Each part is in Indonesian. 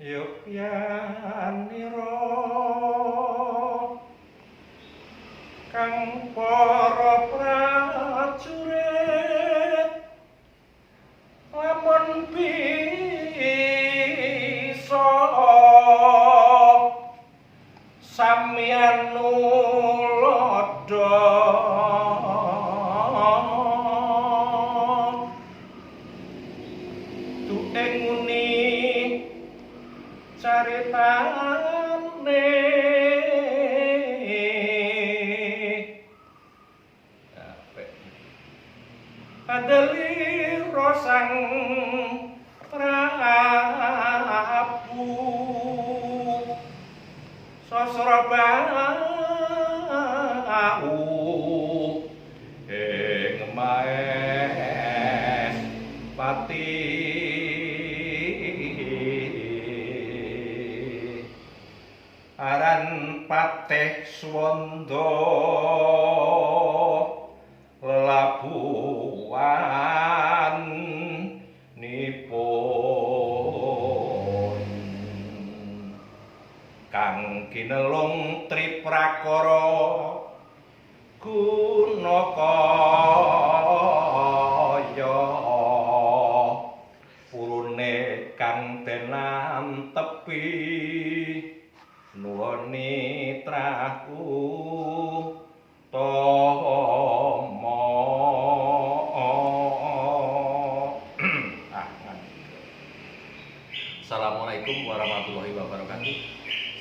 Yukyaniro kang para prajurit lamun bisa sampeyan nulodo tueng nguni caritane adelira sang Prabu Sasrabau ing Maes Pati aran Patih Swanda lelabuhan nipun kang kinelung triprakara gunakaya purune kang den tepi nuwuni traku tomo Assalamualaikum warahmatullahi wabarakatuh.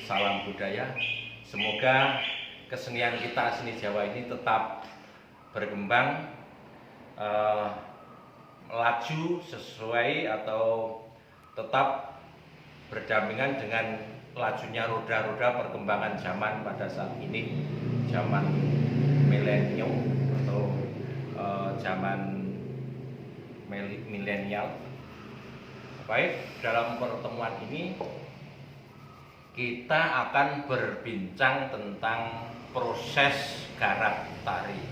Salam budaya. Semoga kesenian kita seni Jawa ini tetap berkembang, melaju sesuai atau tetap berdampingan dengan lajunya roda-roda perkembangan zaman pada saat ini, zaman milenium atau zaman milenial. Baik, dalam pertemuan ini kita akan berbincang tentang proses garap tari.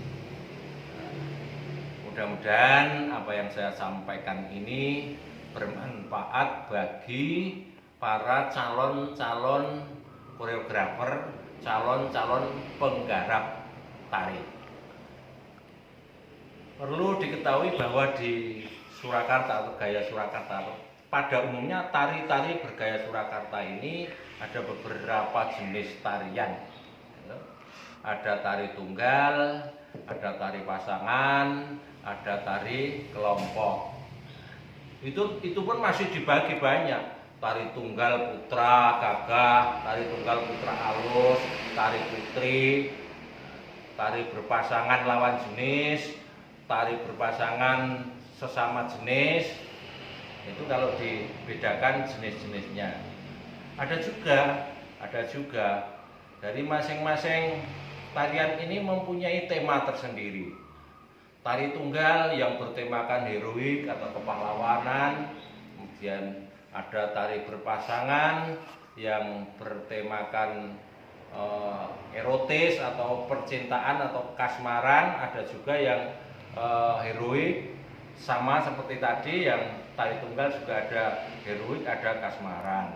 Mudah-mudahan apa yang saya sampaikan ini bermanfaat bagi para calon-calon koreografer, calon-calon penggarap tari. Perlu diketahui bahwa di Surakarta atau gaya Surakarta, pada umumnya tari-tari bergaya Surakarta ini ada beberapa jenis tarian. Ada tari tunggal, ada tari pasangan, ada tari kelompok. Itu pun masih dibagi banyak. Tari tunggal putra gagah, tari tunggal putra alus, tari putri, tari berpasangan lawan jenis, tari berpasangan sesama jenis. Itu kalau dibedakan jenis-jenisnya. Ada juga dari masing-masing tarian ini mempunyai tema tersendiri. Tari tunggal yang bertemakan heroik atau kepahlawanan, kemudian ada tari berpasangan yang bertemakan erotis atau percintaan atau kasmaran, ada juga yang heroik, sama seperti tadi yang tari tunggal juga ada heroik, ada kasmaran.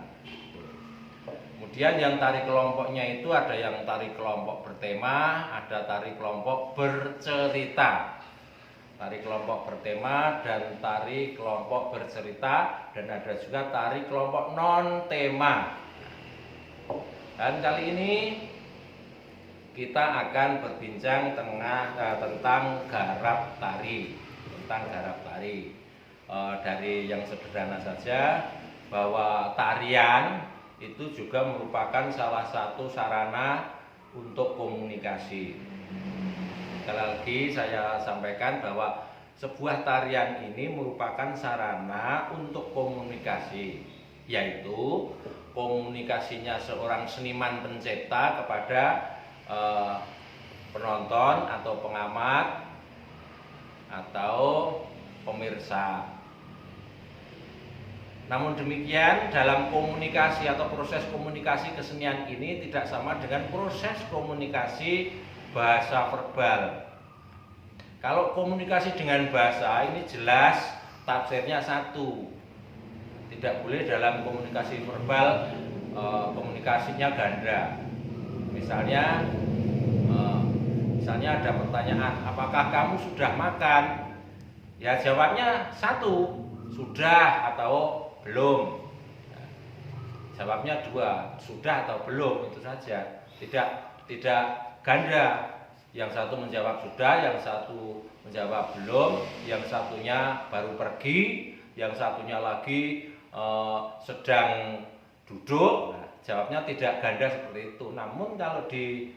Kemudian yang tari kelompoknya itu ada yang tari kelompok bertema, ada tari kelompok bercerita. Tari kelompok bertema dan tari kelompok bercerita, dan ada juga tari kelompok non tema. Dan kali ini kita akan berbincang tentang garap tari. Dari yang sederhana saja, bahwa tarian itu juga merupakan salah satu sarana untuk komunikasi. Sekali lagi saya sampaikan bahwa sebuah tarian ini merupakan sarana untuk komunikasi, yaitu komunikasinya seorang seniman pencipta kepada penonton atau pengamat atau pemirsa. Namun demikian, dalam komunikasi atau proses komunikasi kesenian ini tidak sama dengan proses komunikasi bahasa verbal. Kalau komunikasi dengan bahasa ini jelas tafsirnya satu. tidak boleh dalam komunikasi verbal komunikasinya ganda. Misalnya ada pertanyaan, apakah kamu sudah makan? Ya jawabnya satu, sudah atau belum. Jawabnya dua, sudah atau belum, itu saja. Tidak ganda. Yang satu menjawab sudah, yang satu menjawab belum, yang satunya baru pergi, yang satunya lagi sedang duduk. Nah, jawabnya tidak ganda seperti itu. Namun kalau di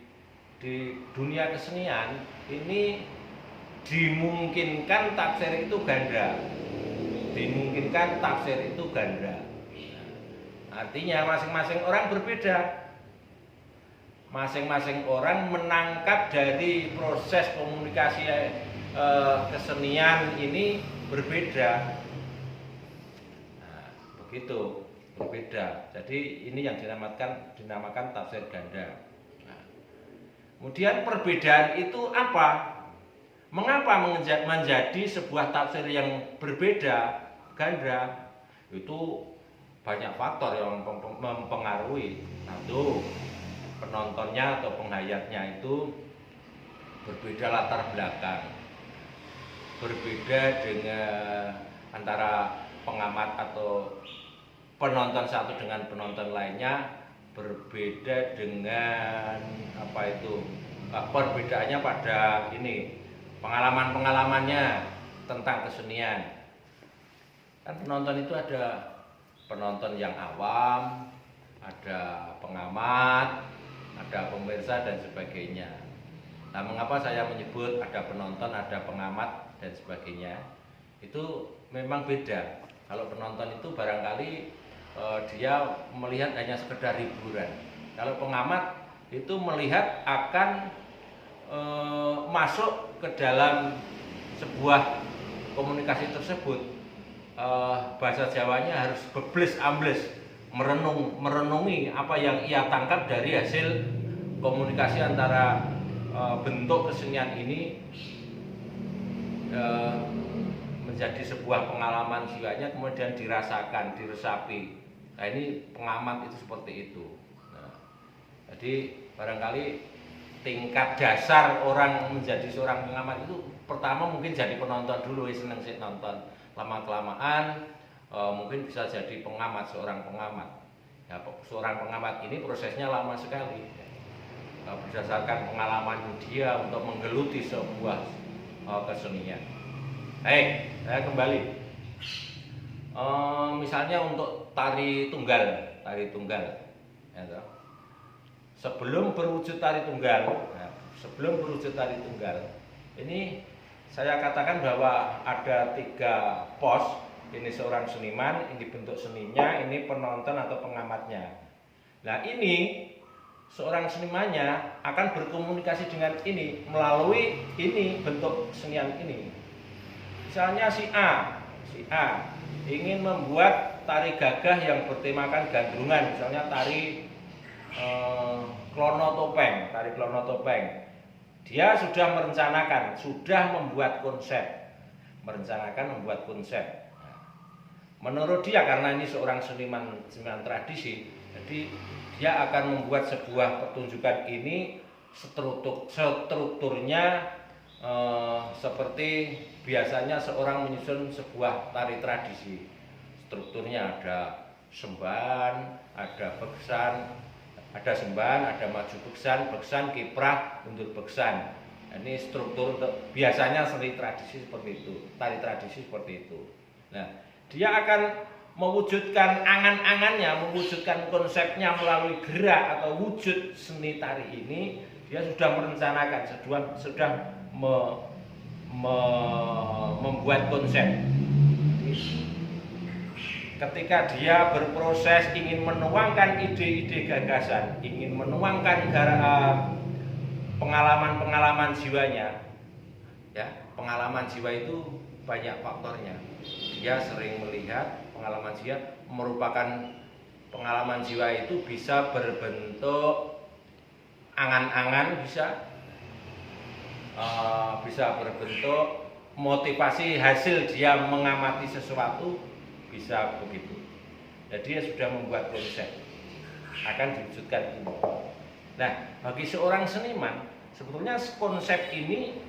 dunia kesenian ini dimungkinkan tafsir itu ganda. Dimungkinkan tafsir itu ganda. Artinya masing-masing orang berbeda. Masing-masing orang menangkap dari proses komunikasi kesenian ini berbeda. Nah, begitu, berbeda. Jadi ini yang dinamakan tafsir ganda. Nah, kemudian perbedaan itu apa? Mengapa menjadi sebuah tafsir yang berbeda ganda? Itu banyak faktor yang mempengaruhi. Satu, penontonnya atau penghayatnya itu berbeda latar belakang, berbeda dengan antara pengamat atau penonton satu dengan penonton lainnya, berbeda dengan perbedaannya pada ini pengalamannya tentang kesenian. Kan penonton itu ada penonton yang awam, ada pengamat, ada pemirsa dan sebagainya. Nah, mengapa saya menyebut ada penonton, ada pengamat dan sebagainya? Itu memang beda. Kalau penonton itu barangkali dia melihat hanya sekedar hiburan. Kalau pengamat itu melihat akan masuk ke dalam sebuah komunikasi tersebut. Bahasa Jawanya harus bebles ambles, merenungi apa yang ia tangkap dari hasil komunikasi antara bentuk kesenian ini menjadi sebuah pengalaman jiwanya, kemudian dirasakan, diresapi. Nah, ini pengamat itu seperti itu. Nah, jadi barangkali tingkat dasar orang menjadi seorang pengamat itu pertama mungkin jadi penonton dulu, seneng sih nonton, lama-kelamaan mungkin bisa jadi pengamat, seorang pengamat. Ya, seorang pengamat ini prosesnya lama sekali, berdasarkan pengalaman dia untuk menggeluti sebuah kesenian. Baik, saya kembali. Misalnya untuk tari tunggal, ya, sebelum berwujud tari tunggal, ini saya katakan bahwa ada 3 pos. Ini seorang seniman, ini bentuk seninya, ini penonton atau pengamatnya. Nah, ini seorang senimannya akan berkomunikasi dengan ini melalui ini bentuk kesenian ini. Misalnya si A ingin membuat tari gagah yang bertemakan gandrungan, misalnya tari klono topeng. Dia sudah merencanakan, sudah membuat konsep, Menurut dia, karena ini seorang seniman tradisi, jadi dia akan membuat sebuah pertunjukan ini strukturnya seperti biasanya seorang menyusun sebuah tari tradisi. Strukturnya ada semban, ada beksan, ada maju beksan, kiprah, mundur beksan. Ini struktur biasanya seni tradisi seperti itu, tari tradisi seperti itu. Nah, dia akan mewujudkan angan-angannya, mewujudkan konsepnya melalui gerak atau wujud seni tari ini. Dia sudah merencanakan, sudah membuat konsep. Ketika dia berproses ingin menuangkan ide-ide gagasan, ingin menuangkan pengalaman-pengalaman jiwanya, ya, pengalaman jiwa itu banyak faktornya. Dia sering melihat pengalaman jiwa, merupakan pengalaman jiwa itu bisa berbentuk angan-angan, bisa berbentuk motivasi hasil dia mengamati sesuatu, bisa begitu. Jadi dia sudah membuat konsep akan diwujudkan ini. Nah, bagi seorang seniman sebetulnya konsep ini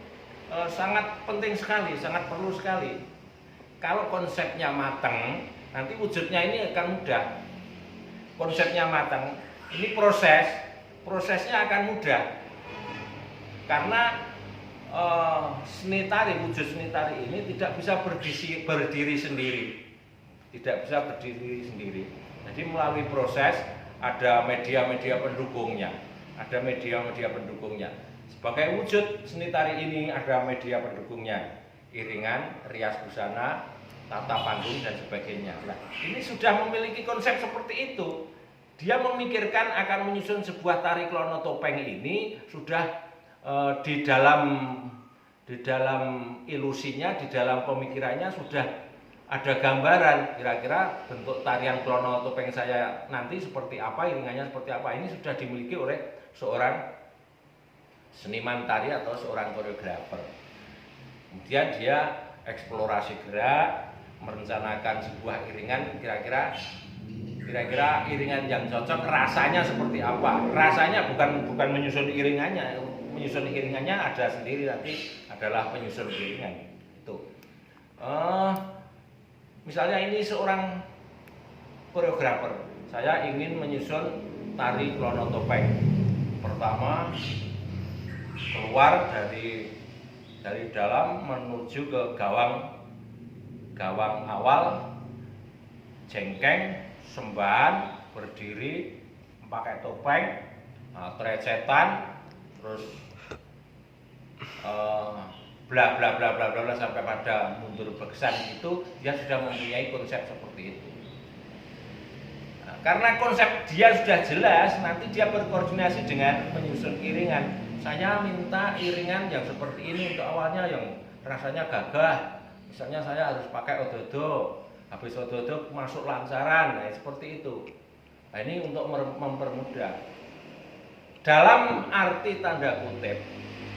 sangat penting sekali, sangat perlu sekali. Kalau konsepnya matang, nanti wujudnya ini akan mudah. Konsepnya matang, ini prosesnya akan mudah. Karena seni tari, wujud seni tari ini tidak bisa berdiri sendiri. Tidak bisa berdiri sendiri. Jadi melalui proses ada media-media pendukungnya. Ada media-media pendukungnya. Sebagai wujud seni tari ini ada media pendukungnya. Iringan, rias busana, tata panggung dan sebagainya. Nah, ini sudah memiliki konsep seperti itu. Dia memikirkan akan menyusun sebuah tari klono topeng ini sudah di dalam ilusinya, di dalam pemikirannya sudah ada gambaran kira-kira bentuk tarian klono topeng saya nanti seperti apa, iringannya seperti apa. Ini sudah dimiliki oleh seorang seniman tari atau seorang koreografer. Kemudian dia eksplorasi gerak, merencanakan sebuah iringan kira-kira iringan yang cocok rasanya seperti apa. Rasanya bukan menyusun iringannya. Menyusun iringannya ada sendiri, nanti adalah penyusun iringan itu. Misalnya ini seorang koreografer, saya ingin menyusun tari klono topeng. Pertama keluar dari dalam menuju ke gawang awal, jengkeng, sembahan, berdiri, pakai topeng, trecetan, terus bla bla bla bla bla sampai pada mundur berkesan itu, dia sudah mempunyai konsep seperti itu. Nah, karena konsep dia sudah jelas, nanti dia berkoordinasi dengan penyusun iringan. Saya minta iringan yang seperti ini untuk awalnya yang rasanya gagah. Misalnya saya harus pakai ododo, habis ododo masuk lancaran, nah seperti itu. Nah, ini untuk mempermudah. Dalam arti tanda kutip,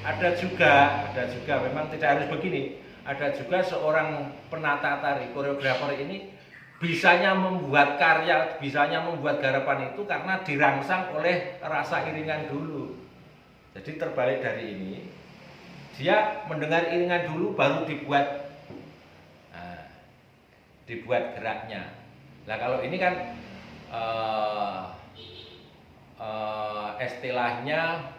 ada juga memang tidak harus begini. Ada juga seorang penata tari, koreografer ini bisanya membuat karya, bisanya membuat garapan itu karena dirangsang oleh rasa iringan dulu. Jadi terbalik dari ini, dia mendengar iringan dulu baru dibuat geraknya. Nah kalau ini kan istilahnya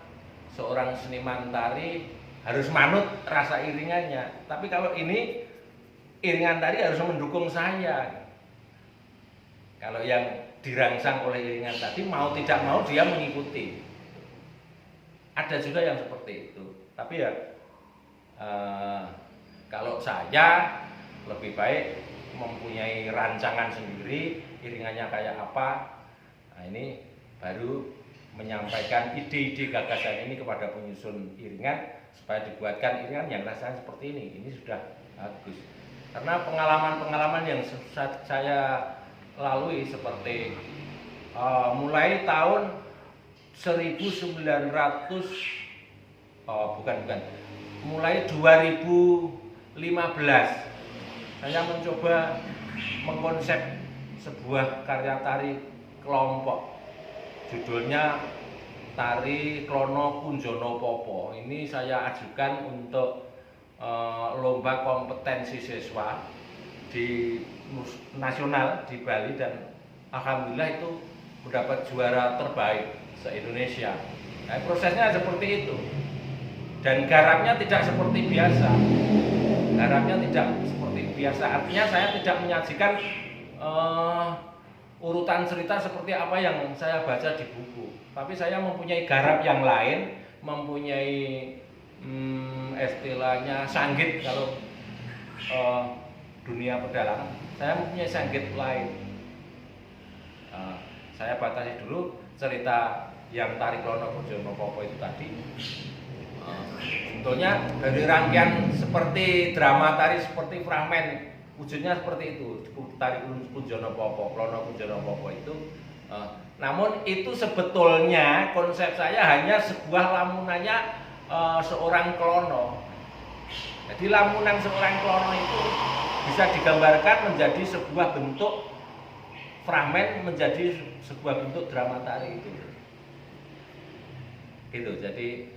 seorang seniman tari harus manut rasa iringannya. Tapi kalau ini iringan tari harus mendukung saya. Kalau yang dirangsang oleh iringan tadi mau tidak mau dia mengikuti. Ada juga yang seperti itu. Tapi ya kalau saya lebih baik mempunyai rancangan sendiri, iringannya kayak apa. Nah, ini baru menyampaikan ide-ide gagasan ini kepada penyusun iringan supaya dibuatkan iringan yang rasanya seperti ini. Ini sudah bagus. Karena pengalaman-pengalaman yang saya lalui seperti mulai tahun 1900 mulai 2015 saya mencoba mengkonsep sebuah karya tari kelompok. Judulnya Tari Klono Kunjono Popo. Ini saya ajukan untuk lomba kompetensi siswa di nasional di Bali dan alhamdulillah itu mendapat juara terbaik se-Indonesia. Nah, prosesnya seperti itu. Dan garapnya tidak seperti biasa. Garapnya tidak seperti biasa. Artinya saya tidak menyajikan urutan cerita seperti apa yang saya baca di buku. Tapi saya mempunyai garap yang lain, mempunyai istilahnya sanggit kalau dunia pedalangan. Saya mempunyai sanggit lain. Saya batasi dulu cerita yang Tari Klono Kunjono Popo itu tadi. Sebetulnya dari rangkaian seperti drama tari seperti fragmen, wujudnya seperti itu. Tari Kunjono Popo, Klono Kunjono Popo itu. Namun itu sebetulnya konsep saya hanya sebuah lamunannya seorang klono. Jadi lamunan seorang klono itu bisa digambarkan menjadi sebuah bentuk fragmen menjadi sebuah bentuk drama tari itu. Gitu. Jadi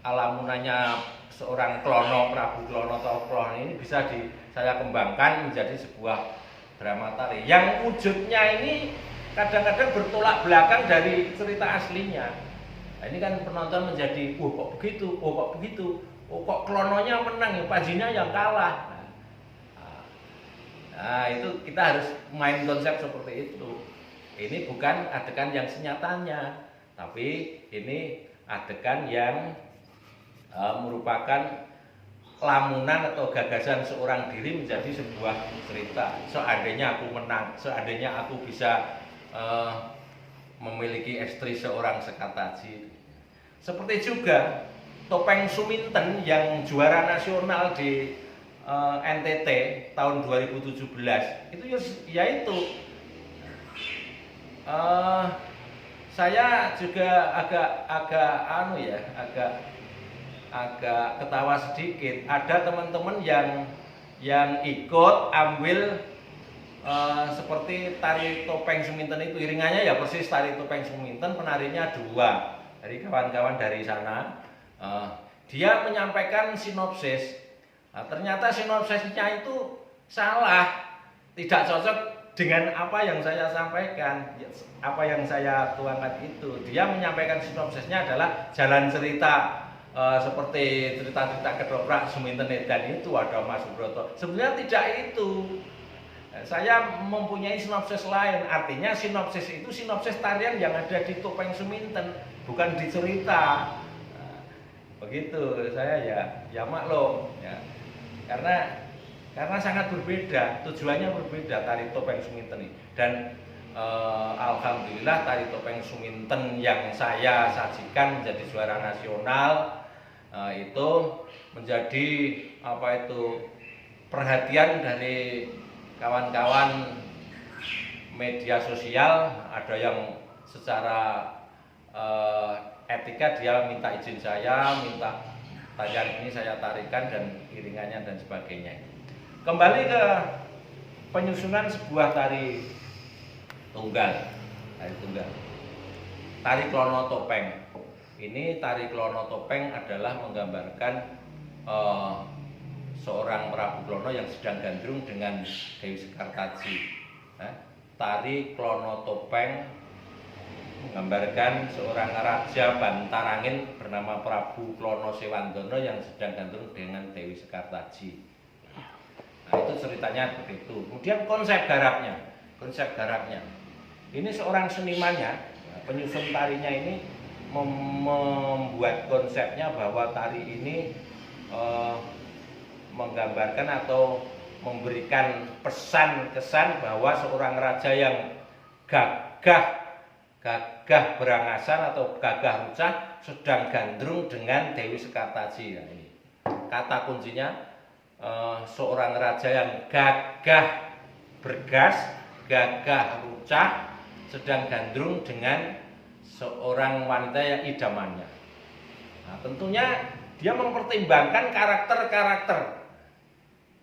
alamunanya seorang Klono, Prabu Klono atau Klono ini bisa saya kembangkan menjadi sebuah drama tari yang wujudnya ini kadang-kadang bertolak belakang dari cerita aslinya. Nah, ini kan penonton menjadi, kok begitu, kok begitu, kok Klononya menang, ya Pajinya yang kalah. Nah, itu kita harus main konsep seperti itu. Ini bukan adegan yang senyatanya, tapi ini adegan yang merupakan lamunan atau gagasan seorang diri menjadi sebuah cerita. Seandainya aku menang, seandainya aku bisa memiliki istri seorang Sekartaji. Seperti juga Topeng Suminten yang juara nasional di NTT tahun 2017 itu yaitu saya juga agak ketawa sedikit. Ada teman-teman yang ikut ambil seperti tari Topeng Suminten itu, iringannya ya persis tari Topeng Suminten, penarinya dua dari kawan-kawan dari sana. Dia menyampaikan sinopsis. Nah, ternyata sinopsisnya itu salah, tidak cocok dengan apa yang saya sampaikan, apa yang saya tuangkan itu. Dia menyampaikan sinopsisnya adalah jalan cerita seperti cerita-cerita kedoprak Suminten Edan itu, ada Mas Subroto. Sebenarnya tidak itu. Saya mempunyai sinopsis lain, artinya sinopsis itu sinopsis tarian yang ada di Topeng Suminten, bukan di cerita. Begitu, saya ya maklum ya. Karena sangat berbeda, tujuannya berbeda tari Topeng Suminten ini. Dan alhamdulillah tari Topeng Suminten yang saya sajikan menjadi juara nasional itu menjadi perhatian dari kawan-kawan media sosial. Ada yang secara etika dia minta izin saya, minta tarian ini saya tarikan dan iringannya dan sebagainya. Kembali ke penyusunan sebuah tari tunggal. Tari Klono Topeng. Ini tari Klono Topeng adalah menggambarkan seorang Prabu Klono yang sedang gandrung dengan Dewi Sekartaji. Tari Klono Topeng menggambarkan seorang raja Bantarangin bernama Prabu Klono Sewandono yang sedang gandrung dengan Dewi Sekartaji. Nah, itu ceritanya begitu. Kemudian konsep garapnya. Ini seorang senimannya, penyusun tarinya ini membuat konsepnya bahwa tari ini menggambarkan atau memberikan pesan kesan bahwa seorang raja yang gagah berangasan atau gagah rucah sedang gandrung dengan Dewi Sekartaji. Nah, ini kata kuncinya, seorang raja yang gagah bergas, gagah rucah sedang gandrung dengan seorang wanita yang idamannya. Nah, tentunya dia mempertimbangkan karakter-karakter.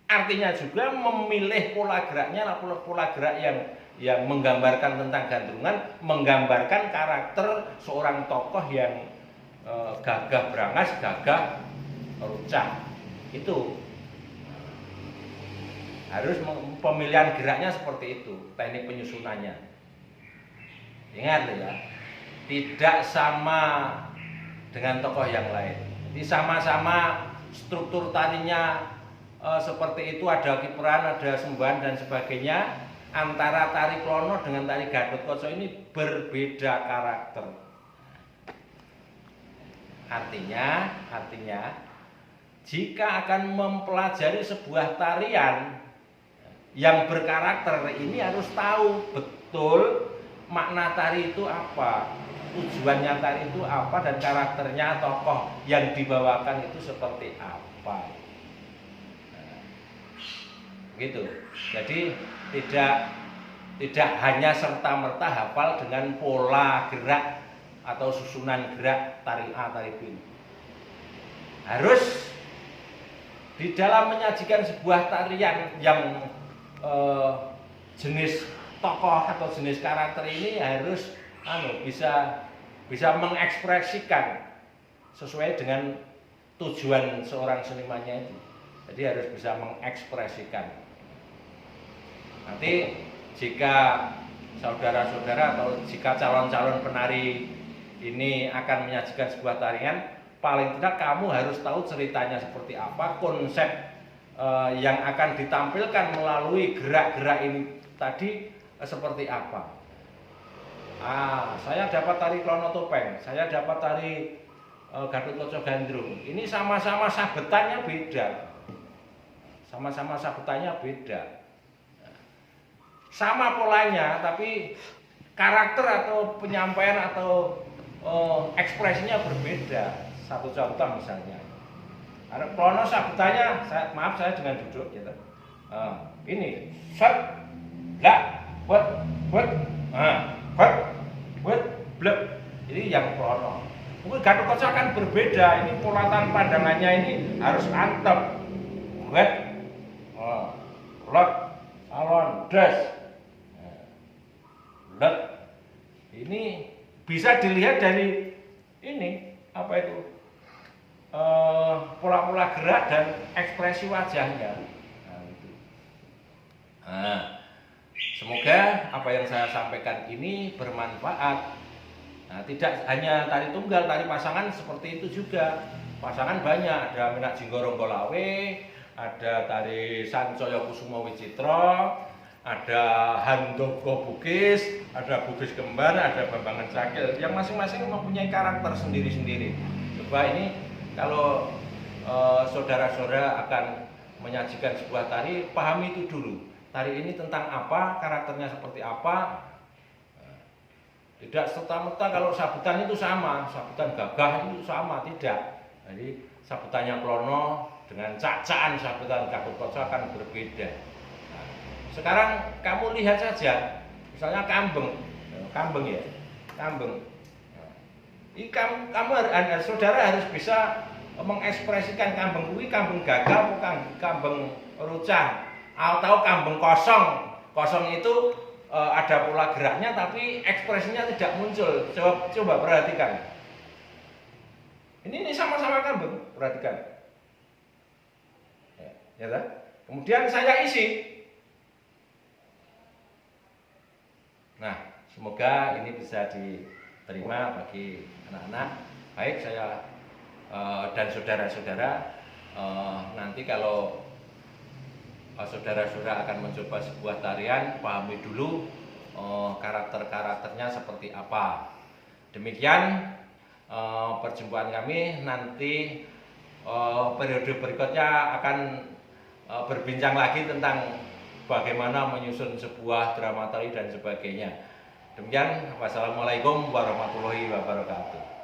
Artinya juga memilih pola geraknya, pola gerak yang menggambarkan tentang gandrungan, menggambarkan karakter seorang tokoh yang gagah berangas, gagah rucah. Itu harus pemilihan geraknya seperti itu, teknik penyusunannya. Ingat ya, tidak sama dengan tokoh yang lain. Jadi sama-sama struktur tarinya seperti itu, ada kiperan, ada sembahan dan sebagainya. Antara tari Klono dengan tari Gatotkaca ini berbeda karakter. Artinya jika akan mempelajari sebuah tarian yang berkarakter ini harus tahu betul makna tari itu apa, tujuannya tari itu apa, dan karakternya tokoh yang dibawakan itu seperti apa. Gitu. Jadi tidak hanya serta-merta hafal dengan pola gerak atau susunan gerak tari A, tari B. Harus di dalam menyajikan sebuah tarian yang jenis tokoh atau jenis karakter ini harus bisa mengekspresikan sesuai dengan tujuan seorang senimannya itu. Jadi harus bisa mengekspresikan. Nanti jika saudara-saudara atau jika calon-calon penari ini akan menyajikan sebuah tarian, paling tidak kamu harus tahu ceritanya seperti apa, konsep yang akan ditampilkan melalui gerak-gerak ini tadi seperti apa. Saya dapat tari Klono Topeng, saya dapat tari Gatotkaca Gandrung. Ini sama-sama sabetannya beda. Sama-sama sabetannya beda. Sama polanya, tapi karakter atau penyampaian atau ekspresinya berbeda. Satu contoh misalnya, ada Klono sabetannya, saya dengan duduk gitu. Ini set, la, buat, buat blek. Ini yang Klono. Mungkin Gatotkaca akan berbeda. Ini polatan pandangannya ini harus antep. Buat, lot, alon, des, let. Ini bisa dilihat dari ini apa itu pola-pola gerak dan ekspresi wajahnya. Semoga apa yang saya sampaikan ini bermanfaat. Tidak hanya tari tunggal, tari pasangan seperti itu juga. Pasangan banyak, ada Minak Jinggorong Kolawe, ada tari Sancoyo Kusumo Wicitra, ada Handoko Bugis, ada Bugis Kembar, ada Bambangan Cakil, yang masing-masing mempunyai karakter sendiri-sendiri. Coba ini kalau saudara-saudara akan menyajikan sebuah tari, pahami itu dulu. Tari ini tentang apa, karakternya seperti apa. Tidak serta-merta kalau sabutan itu sama, sabutan gagah itu sama, tidak. Jadi sabutannya Klono dengan cacaan sabutan Gatotkaca akan berbeda. Sekarang kamu lihat saja, misalnya kambeng ya, kambeng. Ini saudara harus bisa mengekspresikan kambeng kuwi kambeng gagah atau kambeng rucah atau kambeng kosong. Kosong itu ada pola geraknya tapi ekspresinya tidak muncul. Coba perhatikan. Ini sama-sama kambeng, perhatikan. Ya kan? Kemudian saya isi. Nah, semoga ini bisa diterima bagi anak-anak. Baik, saya dan saudara-saudara, nanti kalau saudara-saudara akan mencoba sebuah tarian, pahami dulu karakter-karakternya seperti apa. Demikian perjumpaan kami. Nanti periode berikutnya akan berbincang lagi tentang bagaimana menyusun sebuah drama tari dan sebagainya. Demikian, wassalamualaikum warahmatullahi wabarakatuh.